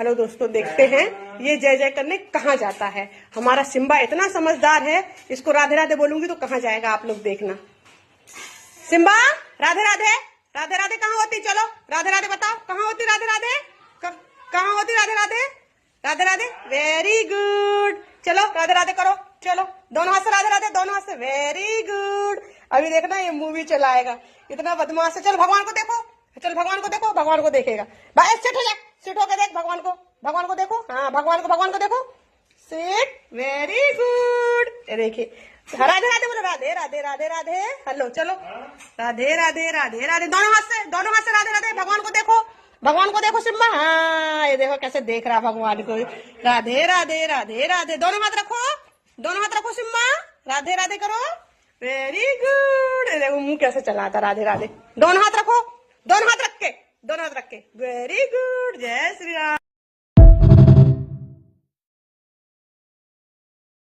Hello दोस्तों, देखते हैं ये जय जय करने कहाँ जाता है। हमारा सिम्बा इतना समझदार है, इसको राधे राधे बोलूंगी तो कहाँ जाएगा, आप लोग देखना। सिम्बा, राधे राधे। राधे राधे कहाँ होती? चलो राधे राधे बताओ, कहाँ होती राधे राधे? कहाँ होती राधे राधे? Radhe Radhe, very good. चलो राधे राधे करो, चलो दोनों हाथ से राधे राधे, दोनों हाथ से, वेरी गुड। अभी देखना ये मूवी चलाएगा, इतना बदमाश है। चल भगवान को देखो, चल भगवान को देखो, भगवान को देखेगा। भाई सिट हो जा, सिट होकर देख भगवान को देखो। हाँ भगवान को देखो, सिट, वेरी गुड। ये देखिए, राधे राधे बोलो, राधे राधे राधे राधे। हेलो चलो, राधे राधे राधे राधे, दोनों हाथ से राधे राधे। भगवान को देखो सिम्बा। हाँ ये देखो कैसे देख रहा भगवान को। राधे राधे राधे राधे, दोनों हाथ रखो सिम्बा, राधे राधे करो, वेरी गुड। देखो मुंह कैसे चलाता, राधे राधे। दोनों हाथ रखो, दोनों हाथ रख के, वेरी गुड। जय श्री राम।